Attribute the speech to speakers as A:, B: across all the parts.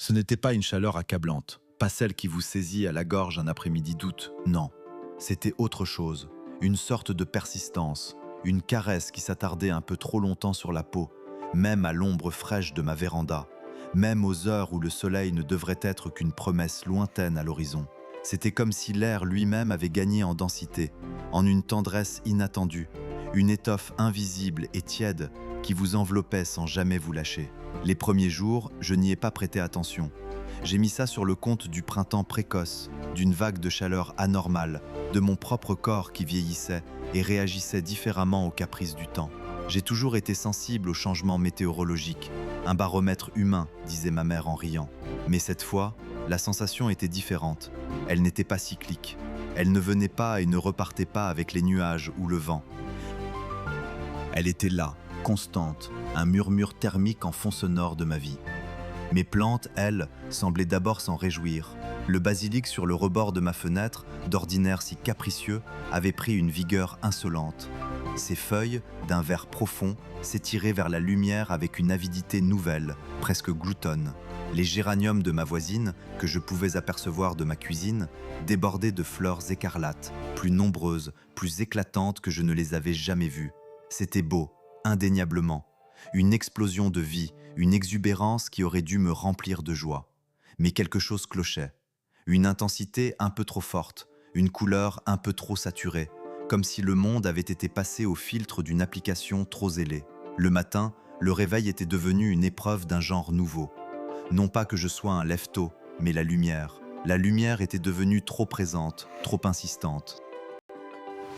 A: Ce n'était pas une chaleur accablante, pas celle qui vous saisit à la gorge un après-midi d'août, non. C'était autre chose, une sorte de persistance, une caresse qui s'attardait un peu trop longtemps sur la peau, même à l'ombre fraîche de ma véranda, même aux heures où le soleil ne devrait être qu'une promesse lointaine à l'horizon. C'était comme si l'air lui-même avait gagné en densité, en une tendresse inattendue, une étoffe invisible et tiède qui vous enveloppait sans jamais vous lâcher. Les premiers jours, je n'y ai pas prêté attention. J'ai mis ça sur le compte du printemps précoce, d'une vague de chaleur anormale, de mon propre corps qui vieillissait et réagissait différemment aux caprices du temps. J'ai toujours été sensible aux changements météorologiques, un baromètre humain, disait ma mère en riant. Mais cette fois, la sensation était différente. Elle n'était pas cyclique. Elle ne venait pas et ne repartait pas avec les nuages ou le vent. Elle était là, constante, un murmure thermique en fond sonore de ma vie. Mes plantes, elles, semblaient d'abord s'en réjouir. Le basilic sur le rebord de ma fenêtre, d'ordinaire si capricieux, avait pris une vigueur insolente. Ses feuilles, d'un vert profond, s'étiraient vers la lumière avec une avidité nouvelle, presque gloutonne. Les géraniums de ma voisine, que je pouvais apercevoir de ma cuisine, débordaient de fleurs écarlates, plus nombreuses, plus éclatantes que je ne les avais jamais vues. C'était beau, indéniablement. Une explosion de vie, une exubérance qui aurait dû me remplir de joie. Mais quelque chose clochait. Une intensité un peu trop forte, une couleur un peu trop saturée, comme si le monde avait été passé au filtre d'une application trop zélée. Le matin, le réveil était devenu une épreuve d'un genre nouveau. Non pas que je sois un lève-tôt, mais la lumière. La lumière était devenue trop présente, trop insistante.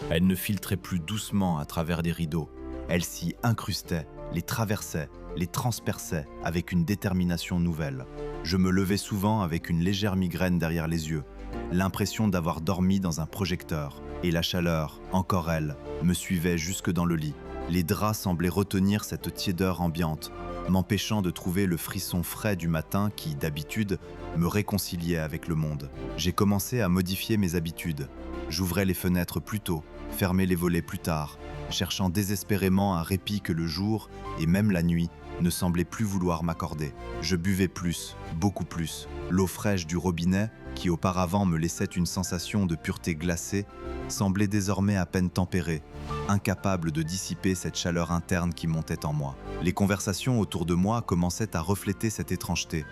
A: Elle ne filtrait plus doucement à travers les rideaux. Elle s'y incrustait, les traversait, les transperçait avec une détermination nouvelle. Je me levais souvent avec une légère migraine derrière les yeux, l'impression d'avoir dormi dans un projecteur. Et la chaleur, encore elle, me suivait jusque dans le lit. Les draps semblaient retenir cette tiédeur ambiante, m'empêchant de trouver le frisson frais du matin qui, d'habitude, me réconciliait avec le monde. J'ai commencé à modifier mes habitudes. J'ouvrais les fenêtres plus tôt, fermais les volets plus tard, cherchant désespérément un répit que le jour, et même la nuit, ne semblait plus vouloir m'accorder. Je buvais plus, beaucoup plus. L'eau fraîche du robinet, qui auparavant me laissait une sensation de pureté glacée, semblait désormais à peine tempérée, incapable de dissiper cette chaleur interne qui montait en moi. Les conversations autour de moi commençaient à refléter cette étrangeté.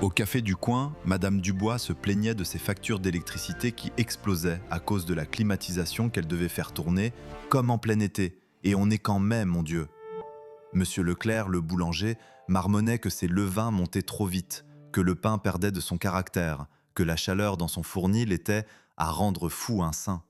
A: Au café du coin, Madame Dubois se plaignait de ses factures d'électricité qui explosaient à cause de la climatisation qu'elle devait faire tourner, comme en plein été. Et on est quand même, mon Dieu. Monsieur Leclerc, le boulanger, marmonnait que ses levains montaient trop vite, que le pain perdait de son caractère, que la chaleur dans son fournil était à rendre fou un saint.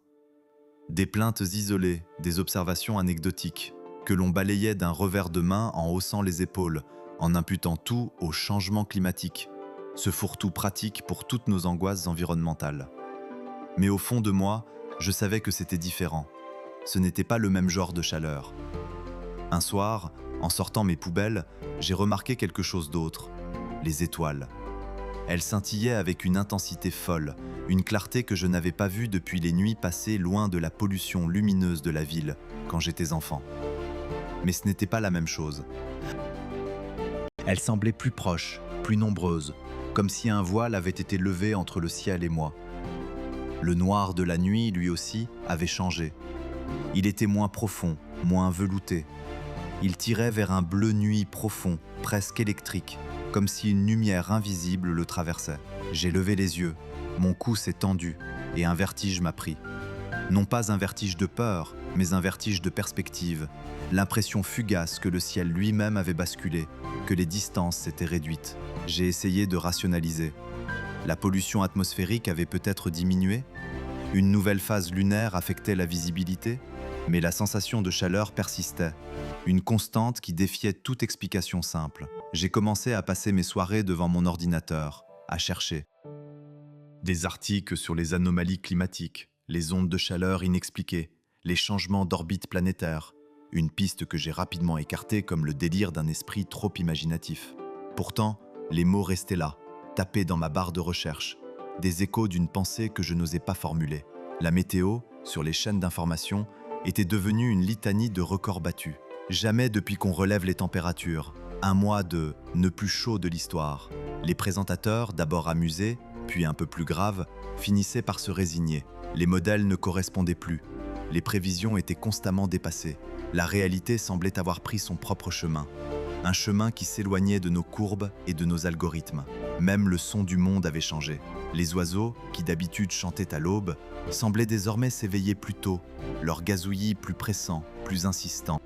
A: Des plaintes isolées, des observations anecdotiques, que l'on balayait d'un revers de main en haussant les épaules, en imputant tout au changement climatique, ce fourre-tout pratique pour toutes nos angoisses environnementales. Mais au fond de moi, je savais que c'était différent. Ce n'était pas le même genre de chaleur. Un soir, en sortant mes poubelles, j'ai remarqué quelque chose d'autre, les étoiles. Elles scintillaient avec une intensité folle, une clarté que je n'avais pas vue depuis les nuits passées loin de la pollution lumineuse de la ville, quand j'étais enfant. Mais ce n'était pas la même chose. Elles semblaient plus proches, plus nombreuses, comme si un voile avait été levé entre le ciel et moi. Le noir de la nuit, lui aussi, avait changé. Il était moins profond, moins velouté. Il tirait vers un bleu nuit profond, presque électrique, comme si une lumière invisible le traversait. J'ai levé les yeux, mon cou s'est tendu, et un vertige m'a pris. Non pas un vertige de peur, mais un vertige de perspective, l'impression fugace que le ciel lui-même avait basculé, que les distances s'étaient réduites. J'ai essayé de rationaliser. La pollution atmosphérique avait peut-être diminué? Une nouvelle phase lunaire affectait la visibilité? Mais la sensation de chaleur persistait, une constante qui défiait toute explication simple. J'ai commencé à passer mes soirées devant mon ordinateur, à chercher. Des articles sur les anomalies climatiques, les ondes de chaleur inexpliquées, les changements d'orbite planétaire, une piste que j'ai rapidement écartée comme le délire d'un esprit trop imaginatif. Pourtant, les mots restaient là, tapés dans ma barre de recherche, des échos d'une pensée que je n'osais pas formuler. La météo, sur les chaînes d'information, était devenue une litanie de records battus. Jamais depuis qu'on relève les températures, Un mois de ne plus chaud de l'histoire. Les présentateurs, d'abord amusés, puis un peu plus graves, finissaient par se résigner. Les modèles ne correspondaient plus. Les prévisions étaient constamment dépassées. La réalité semblait avoir pris son propre chemin. Un chemin qui s'éloignait de nos courbes et de nos algorithmes. Même le son du monde avait changé. Les oiseaux, qui d'habitude chantaient à l'aube, semblaient désormais s'éveiller plus tôt, leur gazouillis plus pressant, plus insistant.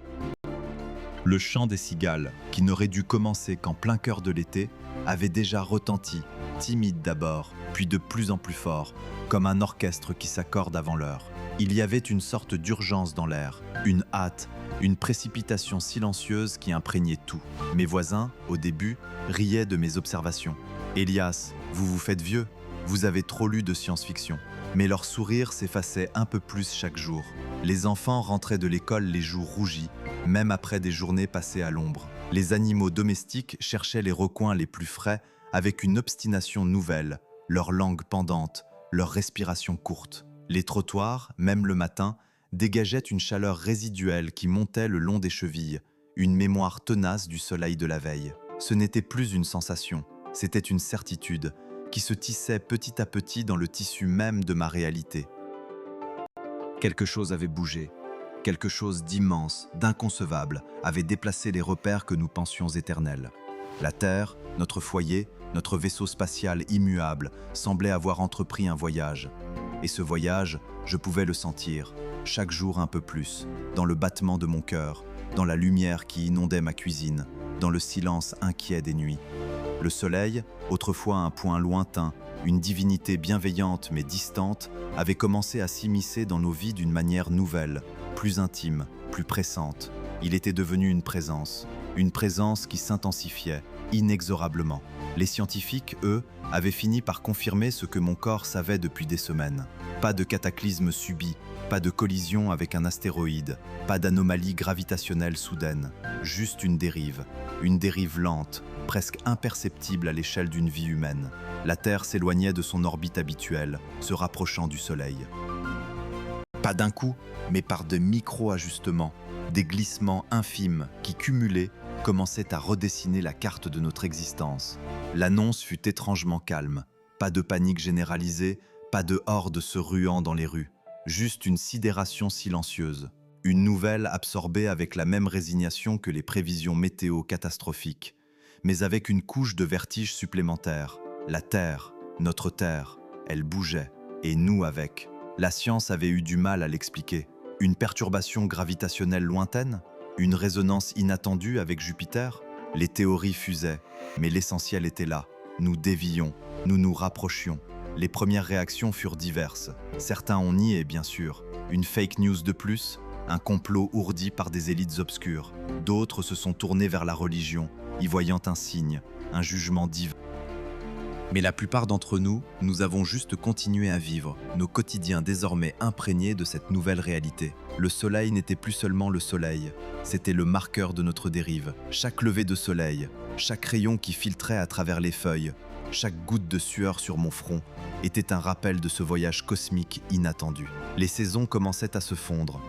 A: Le chant des cigales, qui n'aurait dû commencer qu'en plein cœur de l'été, avait déjà retenti, timide d'abord, puis de plus en plus fort, comme un orchestre qui s'accorde avant l'heure. Il y avait une sorte d'urgence dans l'air, une hâte, une précipitation silencieuse qui imprégnait tout. Mes voisins, au début, riaient de mes observations. « Elias, vous vous faites vieux, vous avez trop lu de science-fiction. » Mais leur sourire s'effaçait un peu plus chaque jour. Les enfants rentraient de l'école les joues rougies, même après des journées passées à l'ombre. Les animaux domestiques cherchaient les recoins les plus frais avec une obstination nouvelle, leur langue pendante, leur respiration courte. Les trottoirs, même le matin, dégageaient une chaleur résiduelle qui montait le long des chevilles, une mémoire tenace du soleil de la veille. Ce n'était plus une sensation, c'était une certitude qui se tissait petit à petit dans le tissu même de ma réalité. Quelque chose avait bougé. Quelque chose d'immense, d'inconcevable, avait déplacé les repères que nous pensions éternels. La Terre, notre foyer, notre vaisseau spatial immuable, semblait avoir entrepris un voyage. Et ce voyage, je pouvais le sentir, chaque jour un peu plus, dans le battement de mon cœur, dans la lumière qui inondait ma cuisine, dans le silence inquiet des nuits. Le soleil, autrefois un point lointain, une divinité bienveillante mais distante, avait commencé à s'immiscer dans nos vies d'une manière nouvelle, plus intime, plus pressante. Il était devenu une présence qui s'intensifiait, inexorablement. Les scientifiques, eux, avaient fini par confirmer ce que mon corps savait depuis des semaines. Pas de cataclysme subi, pas de collision avec un astéroïde, pas d'anomalie gravitationnelle soudaine, juste une dérive lente, presque imperceptible à l'échelle d'une vie humaine. La Terre s'éloignait de son orbite habituelle, se rapprochant du Soleil. Pas d'un coup, mais par de micro-ajustements, des glissements infimes qui, cumulés, commençaient à redessiner la carte de notre existence. L'annonce fut étrangement calme. Pas de panique généralisée, pas de horde se ruant dans les rues. Juste une sidération silencieuse. Une nouvelle absorbée avec la même résignation que les prévisions météo catastrophiques, mais avec une couche de vertige supplémentaire. La Terre, notre Terre, elle bougeait, et nous avec. La science avait eu du mal à l'expliquer. Une perturbation gravitationnelle lointaine? Une résonance inattendue avec Jupiter? Les théories fusaient, mais l'essentiel était là. Nous dévions, nous nous rapprochions. Les premières réactions furent diverses. Certains ont nié, bien sûr. Une fake news de plus? Un complot ourdi par des élites obscures. D'autres se sont tournés vers la religion, y voyant un signe, un jugement divin. Mais la plupart d'entre nous, nous avons juste continué à vivre, nos quotidiens désormais imprégnés de cette nouvelle réalité. Le soleil n'était plus seulement le soleil, c'était le marqueur de notre dérive. Chaque lever de soleil, chaque rayon qui filtrait à travers les feuilles, chaque goutte de sueur sur mon front était un rappel de ce voyage cosmique inattendu. Les saisons commençaient à se fondre.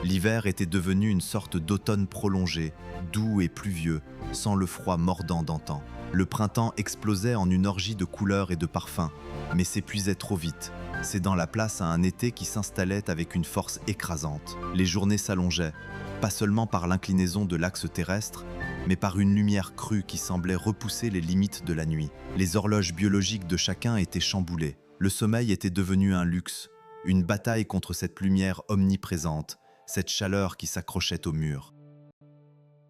A: L'hiver était devenu une sorte d'automne prolongé, doux et pluvieux, sans le froid mordant d'antan. Le printemps explosait en une orgie de couleurs et de parfums, mais s'épuisait trop vite, cédant la place à un été qui s'installait avec une force écrasante. Les journées s'allongeaient, pas seulement par l'inclinaison de l'axe terrestre, mais par une lumière crue qui semblait repousser les limites de la nuit. Les horloges biologiques de chacun étaient chamboulées. Le sommeil était devenu un luxe, une bataille contre cette lumière omniprésente, cette chaleur qui s'accrochait au mur.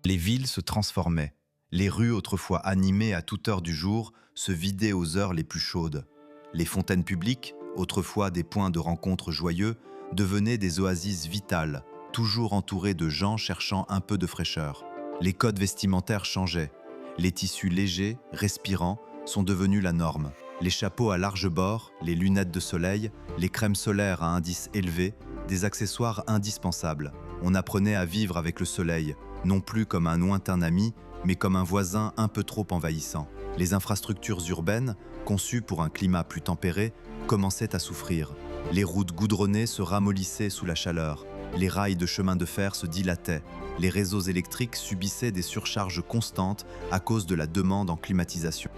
A: Les villes se transformaient. Les rues, autrefois animées à toute heure du jour, se vidaient aux heures les plus chaudes. Les fontaines publiques, autrefois des points de rencontre joyeux, devenaient des oasis vitales, toujours entourées de gens cherchant un peu de fraîcheur. Les codes vestimentaires changeaient. Les tissus légers, respirants, sont devenus la norme. Les chapeaux à large bord, les lunettes de soleil, les crèmes solaires à indice élevé, des accessoires indispensables. On apprenait à vivre avec le soleil, non plus comme un lointain ami, mais comme un voisin un peu trop envahissant. Les infrastructures urbaines, conçues pour un climat plus tempéré, commençaient à souffrir. Les routes goudronnées se ramollissaient sous la chaleur. Les rails de chemin de fer se dilataient, les réseaux électriques subissaient des surcharges constantes à cause de la demande en climatisation.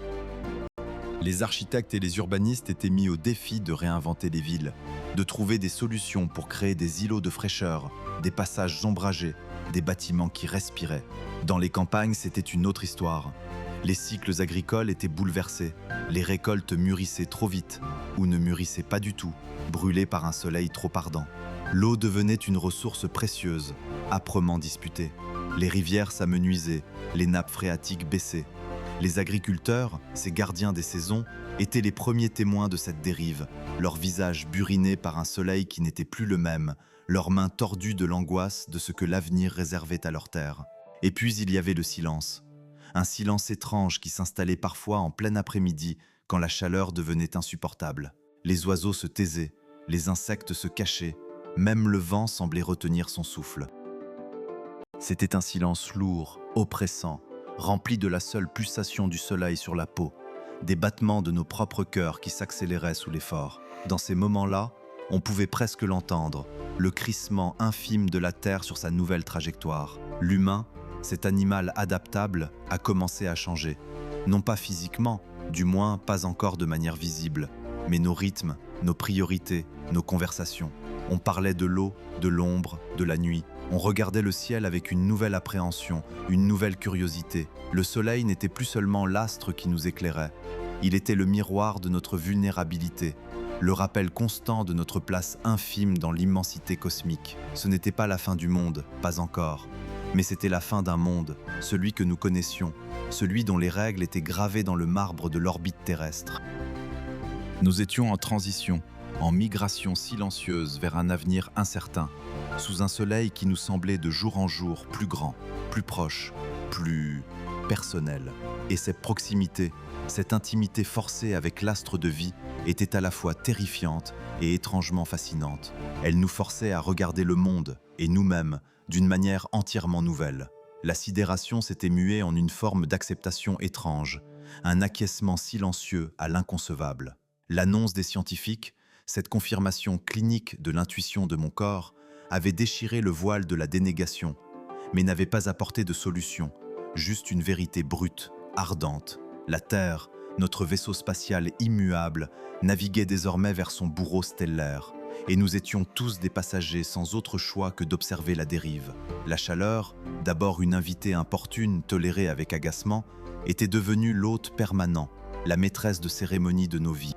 A: Les architectes et les urbanistes étaient mis au défi de réinventer les villes, de trouver des solutions pour créer des îlots de fraîcheur, des passages ombragés, des bâtiments qui respiraient. Dans les campagnes, c'était une autre histoire. Les cycles agricoles étaient bouleversés, les récoltes mûrissaient trop vite, ou ne mûrissaient pas du tout, brûlées par un soleil trop ardent. L'eau devenait une ressource précieuse, âprement disputée. Les rivières s'amenuisaient, les nappes phréatiques baissaient. Les agriculteurs, ces gardiens des saisons, étaient les premiers témoins de cette dérive, leurs visages burinés par un soleil qui n'était plus le même, leurs mains tordues de l'angoisse de ce que l'avenir réservait à leurs terres. Et puis il y avait le silence. Un silence étrange qui s'installait parfois en plein après-midi quand la chaleur devenait insupportable. Les oiseaux se taisaient, les insectes se cachaient, même le vent semblait retenir son souffle. C'était un silence lourd, oppressant, rempli de la seule pulsation du soleil sur la peau, des battements de nos propres cœurs qui s'accéléraient sous l'effort. Dans ces moments-là, on pouvait presque l'entendre, le crissement infime de la Terre sur sa nouvelle trajectoire. L'humain, cet animal adaptable, a commencé à changer. Non pas physiquement, du moins pas encore de manière visible, mais nos rythmes, nos priorités, nos conversations. On parlait de l'eau, de l'ombre, de la nuit. On regardait le ciel avec une nouvelle appréhension, une nouvelle curiosité. Le soleil n'était plus seulement l'astre qui nous éclairait. Il était le miroir de notre vulnérabilité, le rappel constant de notre place infime dans l'immensité cosmique. Ce n'était pas la fin du monde, pas encore. Mais c'était la fin d'un monde, celui que nous connaissions, celui dont les règles étaient gravées dans le marbre de l'orbite terrestre. Nous étions en transition, en migration silencieuse vers un avenir incertain, sous un soleil qui nous semblait de jour en jour plus grand, plus proche, plus personnel. Et cette proximité, cette intimité forcée avec l'astre de vie était à la fois terrifiante et étrangement fascinante. Elle nous forçait à regarder le monde et nous-mêmes d'une manière entièrement nouvelle. La sidération s'était muée en une forme d'acceptation étrange, un acquiescement silencieux à l'inconcevable. L'annonce des scientifiques, cette confirmation clinique de l'intuition de mon corps, avait déchiré le voile de la dénégation, mais n'avait pas apporté de solution, juste une vérité brute, ardente. La Terre, notre vaisseau spatial immuable, naviguait désormais vers son bourreau stellaire, et nous étions tous des passagers sans autre choix que d'observer la dérive. La chaleur, d'abord une invitée importune tolérée avec agacement, était devenue l'hôte permanent, la maîtresse de cérémonie de nos vies.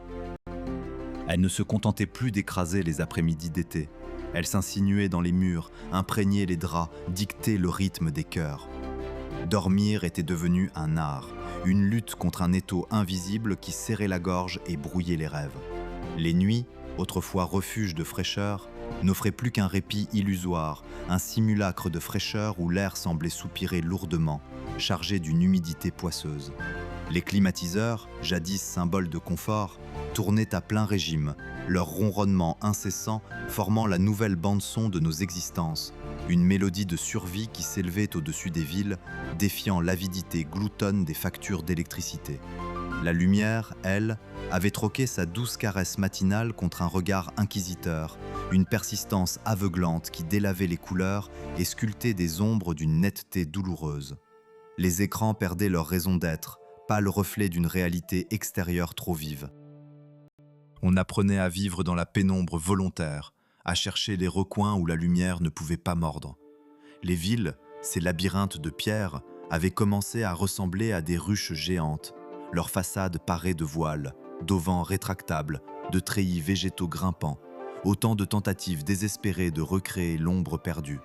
A: Elle ne se contentait plus d'écraser les après-midi d'été. Elle s'insinuait dans les murs, imprégnait les draps, dictait le rythme des cœurs. Dormir était devenu un art, une lutte contre un étau invisible qui serrait la gorge et brouillait les rêves. Les nuits, autrefois refuge de fraîcheur, n'offraient plus qu'un répit illusoire, un simulacre de fraîcheur où l'air semblait soupirer lourdement, chargé d'une humidité poisseuse. Les climatiseurs, jadis symboles de confort, tournaient à plein régime, leur ronronnement incessant formant la nouvelle bande-son de nos existences, une mélodie de survie qui s'élevait au-dessus des villes, défiant l'avidité gloutonne des factures d'électricité. La lumière, elle, avait troqué sa douce caresse matinale contre un regard inquisiteur, une persistance aveuglante qui délavait les couleurs et sculptait des ombres d'une netteté douloureuse. Les écrans perdaient leur raison d'être, pas le reflet d'une réalité extérieure trop vive. On apprenait à vivre dans la pénombre volontaire, à chercher les recoins où la lumière ne pouvait pas mordre. Les villes, ces labyrinthes de pierre, avaient commencé à ressembler à des ruches géantes, leurs façades parées de voiles, d'auvents rétractables, de treillis végétaux grimpants, autant de tentatives désespérées de recréer l'ombre perdue.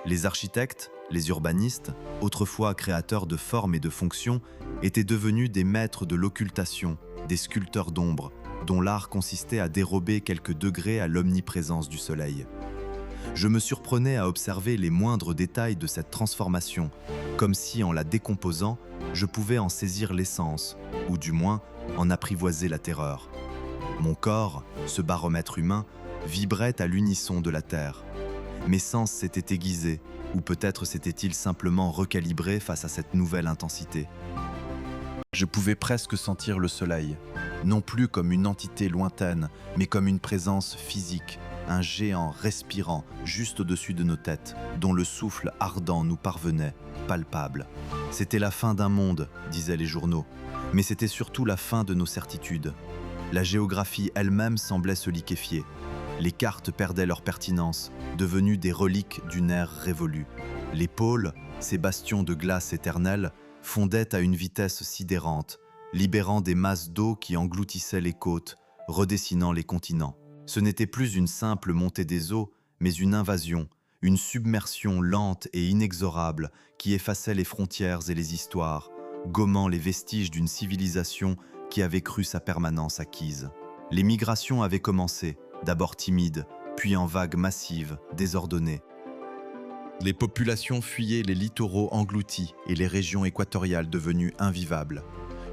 A: Les architectes, les urbanistes, autrefois créateurs de formes et de fonctions, étaient devenus des maîtres de l'occultation, des sculpteurs d'ombre, dont l'art consistait à dérober quelques degrés à l'omniprésence du soleil. Je me surprenais à observer les moindres détails de cette transformation, comme si, en la décomposant, je pouvais en saisir l'essence, ou du moins en apprivoiser la terreur. Mon corps, ce baromètre humain, vibrait à l'unisson de la Terre. Mes sens s'étaient aiguisés, ou peut-être s'étaient-ils simplement recalibrés face à cette nouvelle intensité. Je pouvais presque sentir le soleil, non plus comme une entité lointaine, mais comme une présence physique, un géant respirant juste au-dessus de nos têtes, dont le souffle ardent nous parvenait, palpable. C'était la fin d'un monde, disaient les journaux, mais c'était surtout la fin de nos certitudes. La géographie elle-même semblait se liquéfier. Les cartes perdaient leur pertinence, devenues des reliques d'une ère révolue. Les pôles, ces bastions de glace éternelle, fondaient à une vitesse sidérante, libérant des masses d'eau qui engloutissaient les côtes, redessinant les continents. Ce n'était plus une simple montée des eaux, mais une invasion, une submersion lente et inexorable qui effaçait les frontières et les histoires, gommant les vestiges d'une civilisation qui avait cru sa permanence acquise. Les migrations avaient commencé, d'abord timides, puis en vagues massives, désordonnées. Les populations fuyaient les littoraux engloutis et les régions équatoriales devenues invivables,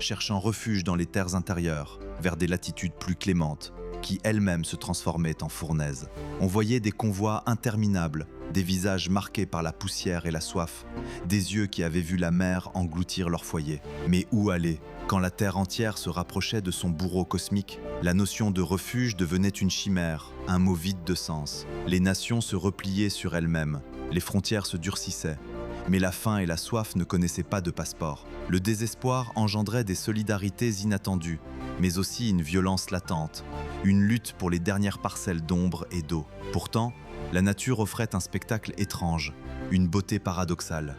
A: cherchant refuge dans les terres intérieures, vers des latitudes plus clémentes, qui elles-mêmes se transformaient en fournaises. On voyait des convois interminables, des visages marqués par la poussière et la soif, des yeux qui avaient vu la mer engloutir leur foyer. Mais où aller? Quand la Terre entière se rapprochait de son bourreau cosmique, la notion de refuge devenait une chimère, un mot vide de sens. Les nations se repliaient sur elles-mêmes, les frontières se durcissaient, mais la faim et la soif ne connaissaient pas de passeport. Le désespoir engendrait des solidarités inattendues, mais aussi une violence latente, une lutte pour les dernières parcelles d'ombre et d'eau. Pourtant, la nature offrait un spectacle étrange, une beauté paradoxale.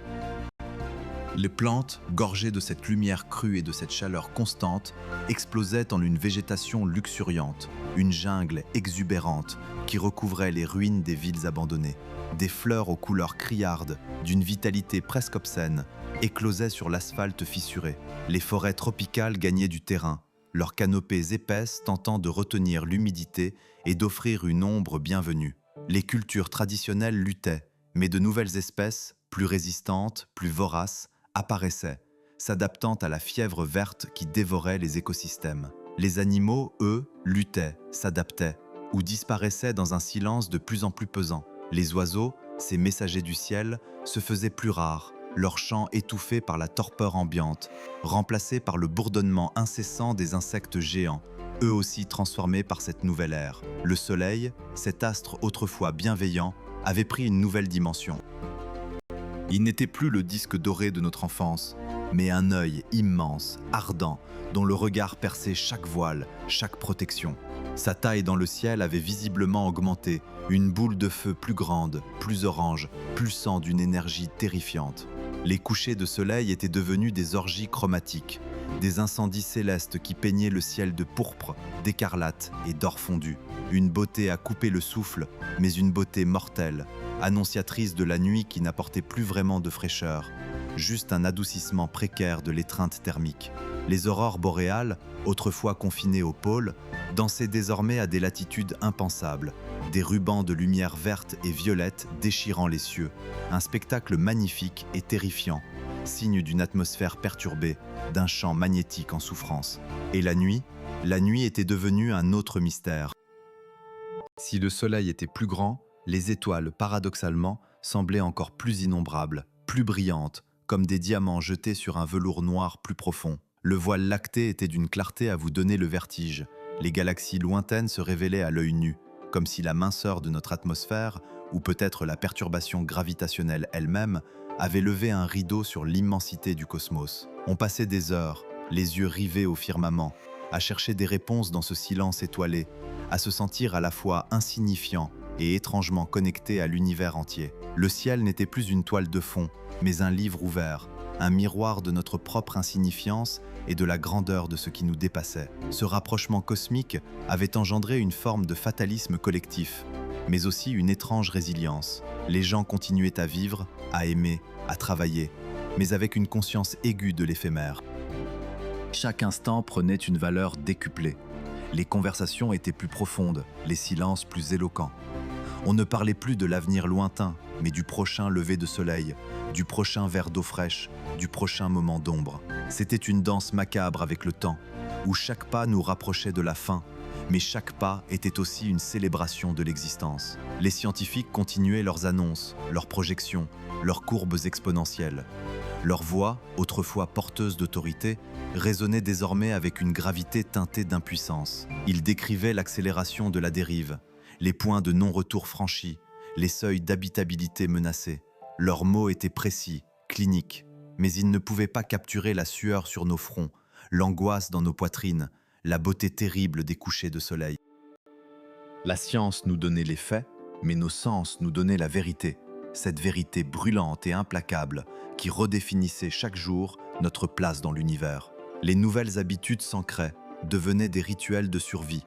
A: Les plantes, gorgées de cette lumière crue et de cette chaleur constante, explosaient en une végétation luxuriante, une jungle exubérante qui recouvrait les ruines des villes abandonnées. Des fleurs aux couleurs criardes, d'une vitalité presque obscène, éclosaient sur l'asphalte fissuré. Les forêts tropicales gagnaient du terrain, leurs canopées épaisses tentant de retenir l'humidité et d'offrir une ombre bienvenue. Les cultures traditionnelles luttaient, mais de nouvelles espèces, plus résistantes, plus voraces, apparaissaient, s'adaptant à la fièvre verte qui dévorait les écosystèmes. Les animaux, eux, luttaient, s'adaptaient, ou disparaissaient dans un silence de plus en plus pesant. Les oiseaux, ces messagers du ciel, se faisaient plus rares, leur chant étouffé par la torpeur ambiante, remplacé par le bourdonnement incessant des insectes géants, eux aussi transformés par cette nouvelle ère. Le soleil, cet astre autrefois bienveillant, avait pris une nouvelle dimension. Il n'était plus le disque doré de notre enfance, mais un œil immense, ardent, dont le regard perçait chaque voile, chaque protection. Sa taille dans le ciel avait visiblement augmenté, une boule de feu plus grande, plus orange, pulsant d'une énergie terrifiante. Les couchers de soleil étaient devenus des orgies chromatiques, des incendies célestes qui peignaient le ciel de pourpre, d'écarlate et d'or fondu. Une beauté à couper le souffle, mais une beauté mortelle, annonciatrice de la nuit qui n'apportait plus vraiment de fraîcheur, juste un adoucissement précaire de l'étreinte thermique. Les aurores boréales, autrefois confinées au pôle, dansaient désormais à des latitudes impensables, des rubans de lumière verte et violette déchirant les cieux, un spectacle magnifique et terrifiant, signe d'une atmosphère perturbée, d'un champ magnétique en souffrance. Et la nuit était devenue un autre mystère. Si le soleil était plus grand, les étoiles, paradoxalement, semblaient encore plus innombrables, plus brillantes, comme des diamants jetés sur un velours noir plus profond. Le voile lacté était d'une clarté à vous donner le vertige. Les galaxies lointaines se révélaient à l'œil nu, comme si la minceur de notre atmosphère, ou peut-être la perturbation gravitationnelle elle-même, avait levé un rideau sur l'immensité du cosmos. On passait des heures, les yeux rivés au firmament, à chercher des réponses dans ce silence étoilé, à se sentir à la fois insignifiant et étrangement connecté à l'univers entier. Le ciel n'était plus une toile de fond, mais un livre ouvert, un miroir de notre propre insignifiance et de la grandeur de ce qui nous dépassait. Ce rapprochement cosmique avait engendré une forme de fatalisme collectif, mais aussi une étrange résilience. Les gens continuaient à vivre, à aimer, à travailler, mais avec une conscience aiguë de l'éphémère. Chaque instant prenait une valeur décuplée. Les conversations étaient plus profondes, les silences plus éloquents. On ne parlait plus de l'avenir lointain, mais du prochain lever de soleil, du prochain verre d'eau fraîche, du prochain moment d'ombre. C'était une danse macabre avec le temps, où chaque pas nous rapprochait de la fin, mais chaque pas était aussi une célébration de l'existence. Les scientifiques continuaient leurs annonces, leurs projections, leurs courbes exponentielles. Leurs voix, autrefois porteuses d'autorité, résonnaient désormais avec une gravité teintée d'impuissance. Ils décrivaient l'accélération de la dérive, les points de non-retour franchis, les seuils d'habitabilité menacés. Leurs mots étaient précis, cliniques, mais ils ne pouvaient pas capturer la sueur sur nos fronts, l'angoisse dans nos poitrines, la beauté terrible des couchers de soleil. La science nous donnait les faits, mais nos sens nous donnaient la vérité, cette vérité brûlante et implacable qui redéfinissait chaque jour notre place dans l'univers. Les nouvelles habitudes s'ancraient, devenaient des rituels de survie.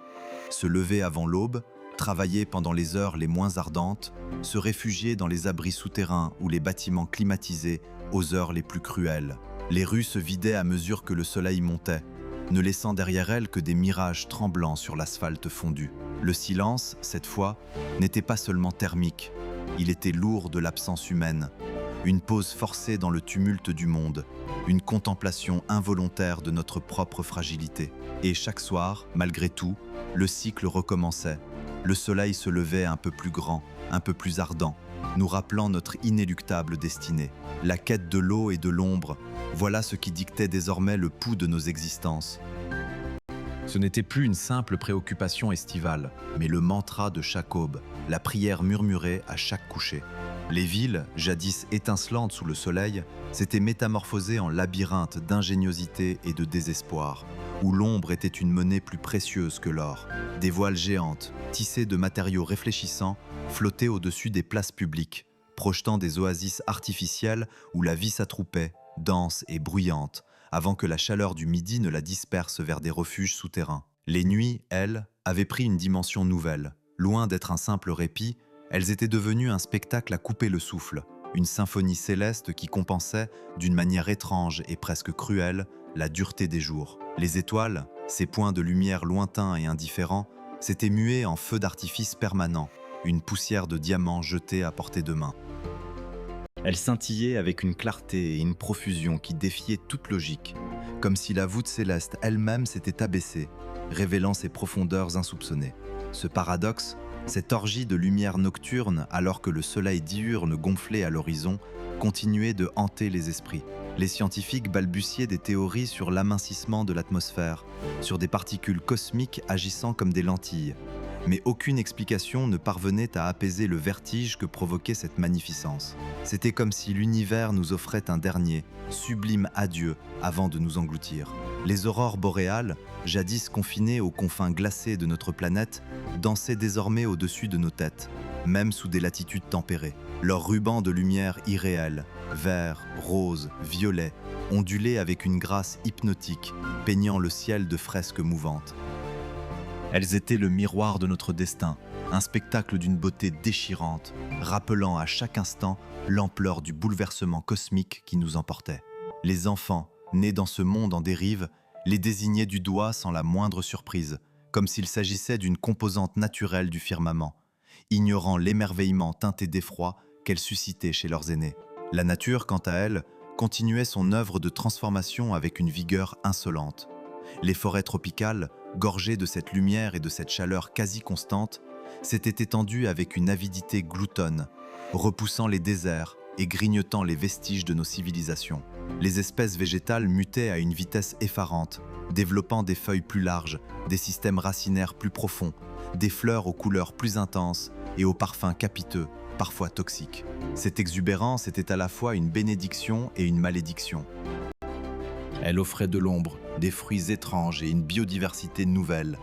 A: Se lever avant l'aube, travailler pendant les heures les moins ardentes, se réfugier dans les abris souterrains ou les bâtiments climatisés aux heures les plus cruelles. Les rues se vidaient à mesure que le soleil montait, ne laissant derrière elles que des mirages tremblants sur l'asphalte fondu. Le silence, cette fois, n'était pas seulement thermique, il était lourd de l'absence humaine, une pause forcée dans le tumulte du monde, une contemplation involontaire de notre propre fragilité. Et chaque soir, malgré tout, le cycle recommençait. Le soleil se levait un peu plus grand, un peu plus ardent, nous rappelant notre inéluctable destinée. La quête de l'eau et de l'ombre, voilà ce qui dictait désormais le pouls de nos existences. Ce n'était plus une simple préoccupation estivale, mais le mantra de chaque aube, la prière murmurée à chaque coucher. Les villes, jadis étincelantes sous le soleil, s'étaient métamorphosées en labyrinthes d'ingéniosité et de désespoir, où l'ombre était une monnaie plus précieuse que l'or. Des voiles géantes, tissées de matériaux réfléchissants, flottaient au-dessus des places publiques, projetant des oasis artificielles où la vie s'attroupait, dense et bruyante, avant que la chaleur du midi ne la disperse vers des refuges souterrains. Les nuits, elles, avaient pris une dimension nouvelle. Loin d'être un simple répit, elles étaient devenues un spectacle à couper le souffle, une symphonie céleste qui compensait, d'une manière étrange et presque cruelle, la dureté des jours. Les étoiles, ces points de lumière lointains et indifférents, s'étaient mués en feux d'artifice permanents, une poussière de diamants jetée à portée de main. Elles scintillaient avec une clarté et une profusion qui défiaient toute logique, comme si la voûte céleste elle-même s'était abaissée, révélant ses profondeurs insoupçonnées. Ce paradoxe, cette orgie de lumière nocturne alors que le soleil diurne gonflé à l'horizon, continuait de hanter les esprits. Les scientifiques balbutiaient des théories sur l'amincissement de l'atmosphère, sur des particules cosmiques agissant comme des lentilles. Mais aucune explication ne parvenait à apaiser le vertige que provoquait cette magnificence. C'était comme si l'univers nous offrait un dernier, sublime adieu avant de nous engloutir. Les aurores boréales, jadis confinées aux confins glacés de notre planète, dansaient désormais au-dessus de nos têtes, même sous des latitudes tempérées. Leurs rubans de lumière irréels, verts, roses, violets, ondulaient avec une grâce hypnotique, peignant le ciel de fresques mouvantes. Elles étaient le miroir de notre destin, un spectacle d'une beauté déchirante, rappelant à chaque instant l'ampleur du bouleversement cosmique qui nous emportait. Les enfants, nés dans ce monde en dérive, les désignaient du doigt sans la moindre surprise, comme s'il s'agissait d'une composante naturelle du firmament, ignorant l'émerveillement teinté d'effroi qu'elle suscitait chez leurs aînés. La nature, quant à elle, continuait son œuvre de transformation avec une vigueur insolente. Les forêts tropicales, gorgées de cette lumière et de cette chaleur quasi constante, s'étaient étendues avec une avidité gloutonne, repoussant les déserts et grignotant les vestiges de nos civilisations. Les espèces végétales mutaient à une vitesse effarante, développant des feuilles plus larges, des systèmes racinaires plus profonds, des fleurs aux couleurs plus intenses et aux parfums capiteux, parfois toxiques. Cette exubérance était à la fois une bénédiction et une malédiction. Elle offrait de l'ombre, des fruits étranges et une biodiversité nouvelle,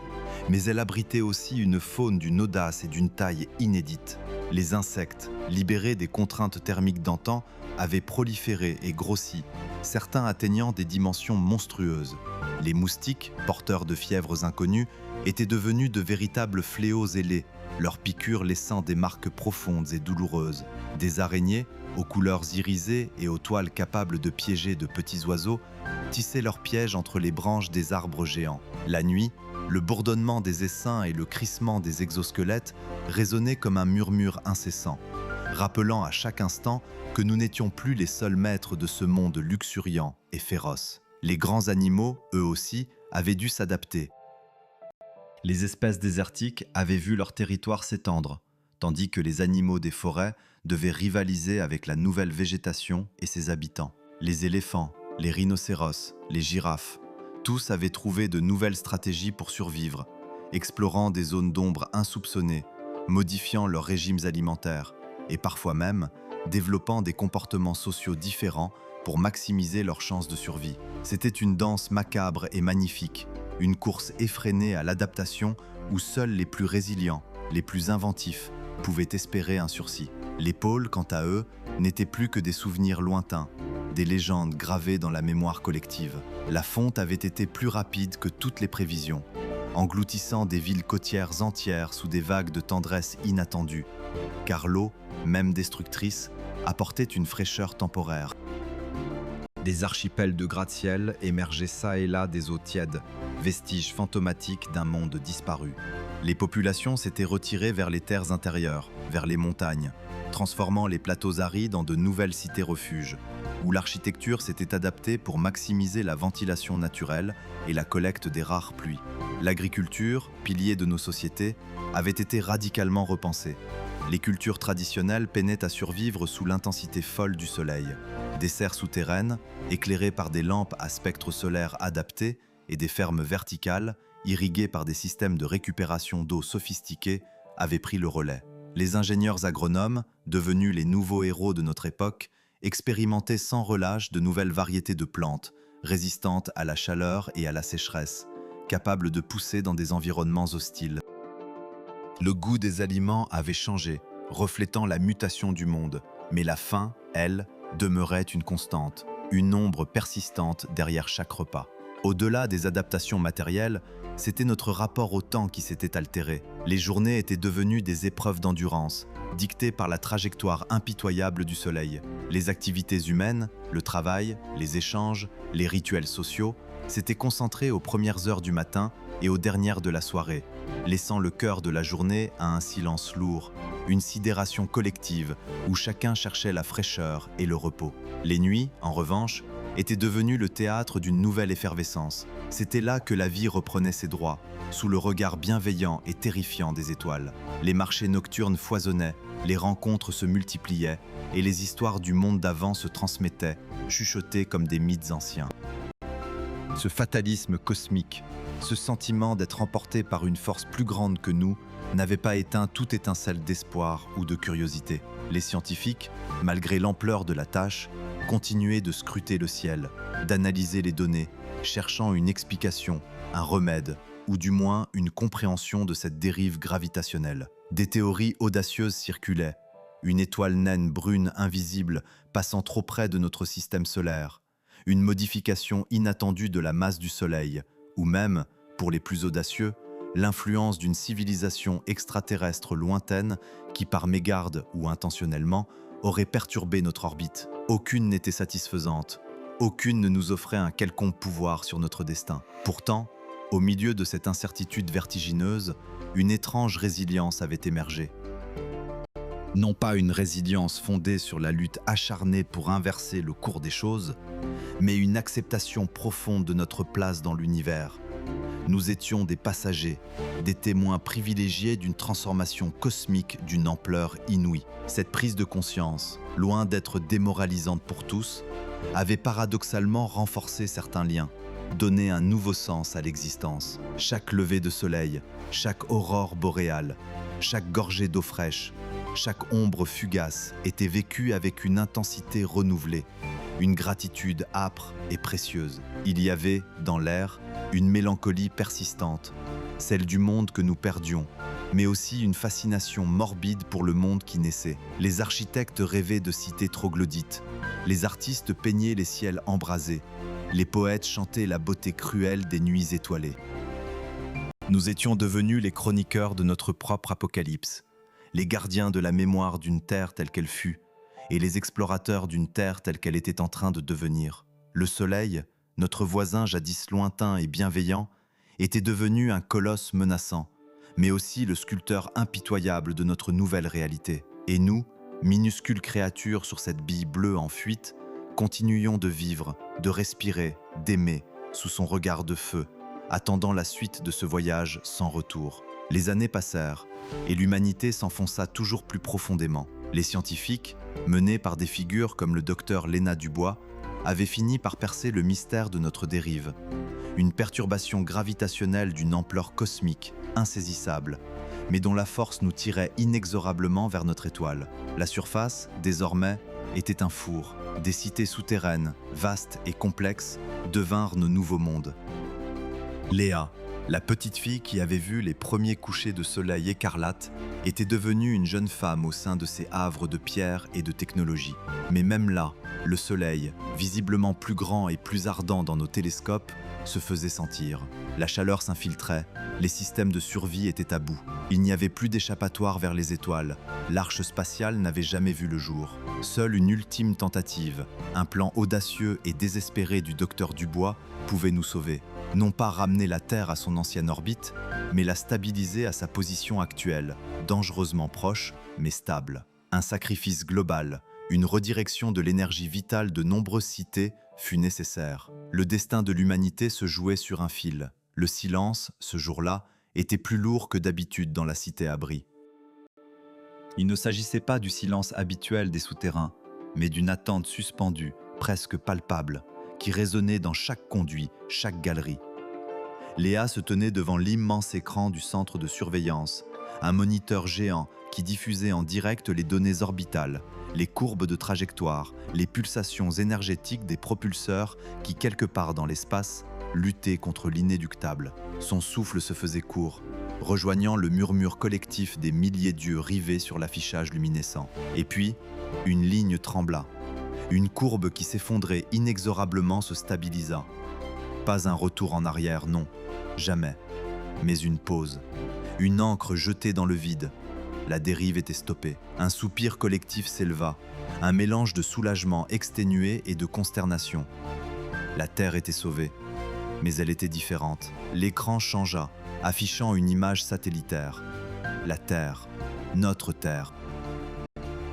A: mais elle abritait aussi une faune d'une audace et d'une taille inédite. Les insectes, libérés des contraintes thermiques d'antan, avaient proliféré et grossi, certains atteignant des dimensions monstrueuses. Les moustiques, porteurs de fièvres inconnues, étaient devenus de véritables fléaux ailés, leurs piqûres laissant des marques profondes et douloureuses. Des araignées, aux couleurs irisées et aux toiles capables de piéger de petits oiseaux, tissaient leurs pièges entre les branches des arbres géants. La nuit, le bourdonnement des essaims et le crissement des exosquelettes résonnaient comme un murmure incessant, rappelant à chaque instant que nous n'étions plus les seuls maîtres de ce monde luxuriant et féroce. Les grands animaux, eux aussi, avaient dû s'adapter. Les espèces désertiques avaient vu leur territoire s'étendre, tandis que les animaux des forêts devaient rivaliser avec la nouvelle végétation et ses habitants. Les éléphants, les rhinocéros, les girafes, tous avaient trouvé de nouvelles stratégies pour survivre, explorant des zones d'ombre insoupçonnées, modifiant leurs régimes alimentaires et parfois même développant des comportements sociaux différents pour maximiser leurs chances de survie. C'était une danse macabre et magnifique, une course effrénée à l'adaptation où seuls les plus résilients, les plus inventifs, pouvaient espérer un sursis. Les pôles, quant à eux, n'étaient plus que des souvenirs lointains, des légendes gravées dans la mémoire collective. La fonte avait été plus rapide que toutes les prévisions, engloutissant des villes côtières entières sous des vagues de tendresse inattendues, car l'eau, même destructrice, apportait une fraîcheur temporaire. Des archipels de gratte-ciel émergeaient çà et là des eaux tièdes, vestiges fantomatiques d'un monde disparu. Les populations s'étaient retirées vers les terres intérieures, vers les montagnes, transformant les plateaux arides en de nouvelles cités-refuges, où l'architecture s'était adaptée pour maximiser la ventilation naturelle et la collecte des rares pluies. L'agriculture, pilier de nos sociétés, avait été radicalement repensée. Les cultures traditionnelles peinaient à survivre sous l'intensité folle du soleil. Des serres souterraines, éclairées par des lampes à spectre solaire adaptés et des fermes verticales, irriguées par des systèmes de récupération d'eau sophistiqués, avaient pris le relais. Les ingénieurs agronomes, devenus les nouveaux héros de notre époque, expérimentaient sans relâche de nouvelles variétés de plantes, résistantes à la chaleur et à la sécheresse, capables de pousser dans des environnements hostiles. Le goût des aliments avait changé, reflétant la mutation du monde, mais la faim, elle, demeurait une constante, une ombre persistante derrière chaque repas. Au-delà des adaptations matérielles, c'était notre rapport au temps qui s'était altéré. Les journées étaient devenues des épreuves d'endurance, dictées par la trajectoire impitoyable du soleil. Les activités humaines, le travail, les échanges, les rituels sociaux s'étaient concentrés aux premières heures du matin et aux dernières de la soirée, laissant le cœur de la journée à un silence lourd, une sidération collective où chacun cherchait la fraîcheur et le repos. Les nuits, en revanche, étaient devenues le théâtre d'une nouvelle effervescence. C'était là que la vie reprenait ses droits, sous le regard bienveillant et terrifiant des étoiles. Les marchés nocturnes foisonnaient, les rencontres se multipliaient, et les histoires du monde d'avant se transmettaient, chuchotées comme des mythes anciens. Ce fatalisme cosmique, ce sentiment d'être emporté par une force plus grande que nous, n'avait pas éteint toute étincelle d'espoir ou de curiosité. Les scientifiques, malgré l'ampleur de la tâche, continuaient de scruter le ciel, d'analyser les données, cherchant une explication, un remède, ou du moins une compréhension de cette dérive gravitationnelle. Des théories audacieuses circulaient, une étoile naine brune invisible passant trop près de notre système solaire, une modification inattendue de la masse du Soleil, ou même, pour les plus audacieux, l'influence d'une civilisation extraterrestre lointaine qui, par mégarde ou intentionnellement, aurait perturbé notre orbite. Aucune n'était satisfaisante, aucune ne nous offrait un quelconque pouvoir sur notre destin. Pourtant, au milieu de cette incertitude vertigineuse, une étrange résilience avait émergé. Non pas une résilience fondée sur la lutte acharnée pour inverser le cours des choses, mais une acceptation profonde de notre place dans l'univers. Nous étions des passagers, des témoins privilégiés d'une transformation cosmique d'une ampleur inouïe. Cette prise de conscience, loin d'être démoralisante pour tous, avait paradoxalement renforcé certains liens, donné un nouveau sens à l'existence. Chaque lever de soleil, chaque aurore boréale, chaque gorgée d'eau fraîche, chaque ombre fugace était vécue avec une intensité renouvelée, une gratitude âpre et précieuse. Il y avait, dans l'air, une mélancolie persistante, celle du monde que nous perdions, mais aussi une fascination morbide pour le monde qui naissait. Les architectes rêvaient de cités troglodytes, les artistes peignaient les ciels embrasés, les poètes chantaient la beauté cruelle des nuits étoilées. Nous étions devenus les chroniqueurs de notre propre apocalypse, les gardiens de la mémoire d'une terre telle qu'elle fut, et les explorateurs d'une terre telle qu'elle était en train de devenir. Le soleil, notre voisin jadis lointain et bienveillant, était devenu un colosse menaçant, mais aussi le sculpteur impitoyable de notre nouvelle réalité. Et nous, minuscules créatures sur cette bille bleue en fuite, continuions de vivre, de respirer, d'aimer, sous son regard de feu, attendant la suite de ce voyage sans retour. Les années passèrent, et l'humanité s'enfonça toujours plus profondément. Les scientifiques, menés par des figures comme le docteur Léna Dubois, avaient fini par percer le mystère de notre dérive. Une perturbation gravitationnelle d'une ampleur cosmique, insaisissable, mais dont la force nous tirait inexorablement vers notre étoile. La surface, désormais, était un four. Des cités souterraines, vastes et complexes, devinrent nos nouveaux mondes. Léa, la petite fille qui avait vu les premiers couchers de soleil écarlate, était devenue une jeune femme au sein de ces havres de pierre et de technologie. Mais même là, le soleil, visiblement plus grand et plus ardent dans nos télescopes, se faisait sentir. La chaleur s'infiltrait, les systèmes de survie étaient à bout. Il n'y avait plus d'échappatoire vers les étoiles. L'arche spatiale n'avait jamais vu le jour. Seule une ultime tentative, un plan audacieux et désespéré du docteur Dubois, pouvait nous sauver. Non pas ramener la Terre à son ancienne orbite, mais la stabiliser à sa position actuelle, dangereusement proche, mais stable. Un sacrifice global, une redirection de l'énergie vitale de nombreuses cités fut nécessaire. Le destin de l'humanité se jouait sur un fil. Le silence, ce jour-là, était plus lourd que d'habitude dans la cité abri. Il ne s'agissait pas du silence habituel des souterrains, mais d'une attente suspendue, presque palpable, qui résonnait dans chaque conduit, chaque galerie. Léa se tenait devant l'immense écran du centre de surveillance, un moniteur géant qui diffusait en direct les données orbitales, les courbes de trajectoire, les pulsations énergétiques des propulseurs qui, quelque part dans l'espace, luttaient contre l'inéluctable. Son souffle se faisait court, rejoignant le murmure collectif des milliers d'yeux rivés sur l'affichage luminescent. Et puis, une ligne trembla. Une courbe qui s'effondrait inexorablement se stabilisa. Pas un retour en arrière, non, jamais. Mais une pause. Une ancre jetée dans le vide. La dérive était stoppée. Un soupir collectif s'éleva. Un mélange de soulagement exténué et de consternation. La Terre était sauvée. Mais elle était différente. L'écran changea, affichant une image satellitaire. La Terre, notre Terre.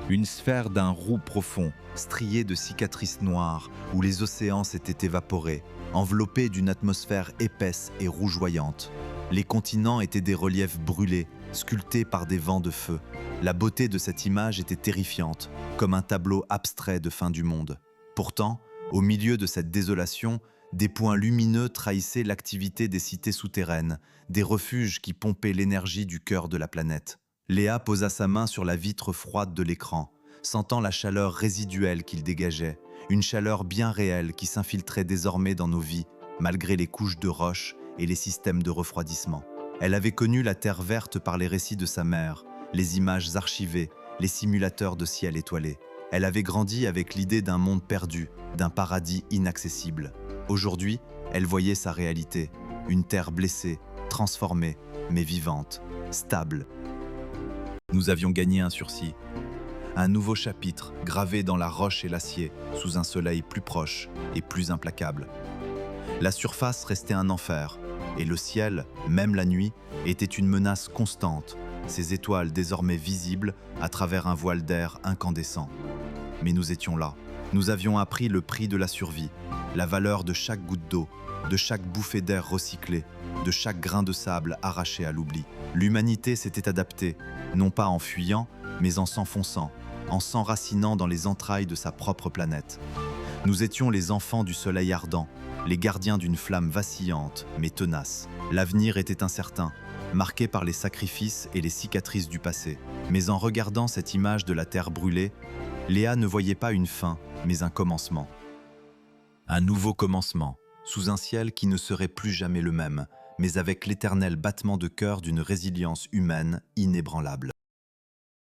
A: Une sphère d'un roux profond, striée de cicatrices noires, où les océans s'étaient évaporés, enveloppés d'une atmosphère épaisse et rougeoyante. Les continents étaient des reliefs brûlés, sculptés par des vents de feu. La beauté de cette image était terrifiante, comme un tableau abstrait de fin du monde. Pourtant, au milieu de cette désolation, des points lumineux trahissaient l'activité des cités souterraines, des refuges qui pompaient l'énergie du cœur de la planète. Léa posa sa main sur la vitre froide de l'écran, sentant la chaleur résiduelle qu'il dégageait, une chaleur bien réelle qui s'infiltrait désormais dans nos vies, malgré les couches de roches et les systèmes de refroidissement. Elle avait connu la terre verte par les récits de sa mère, les images archivées, les simulateurs de ciel étoilé. Elle avait grandi avec l'idée d'un monde perdu, d'un paradis inaccessible. Aujourd'hui, elle voyait sa réalité, une terre blessée, transformée, mais vivante, stable. Nous avions gagné un sursis. Un nouveau chapitre, gravé dans la roche et l'acier, sous un soleil plus proche et plus implacable. La surface restait un enfer, et le ciel, même la nuit, était une menace constante, ses étoiles désormais visibles à travers un voile d'air incandescent. Mais nous étions là. Nous avions appris le prix de la survie, la valeur de chaque goutte d'eau, de chaque bouffée d'air recyclé, de chaque grain de sable arraché à l'oubli. L'humanité s'était adaptée, non pas en fuyant, mais en s'enfonçant, en s'enracinant dans les entrailles de sa propre planète. Nous étions les enfants du soleil ardent, les gardiens d'une flamme vacillante, mais tenace. L'avenir était incertain, marqué par les sacrifices et les cicatrices du passé. Mais en regardant cette image de la terre brûlée, Léa ne voyait pas une fin, mais un commencement. Un nouveau commencement, sous un ciel qui ne serait plus jamais le même, mais avec l'éternel battement de cœur d'une résilience humaine inébranlable.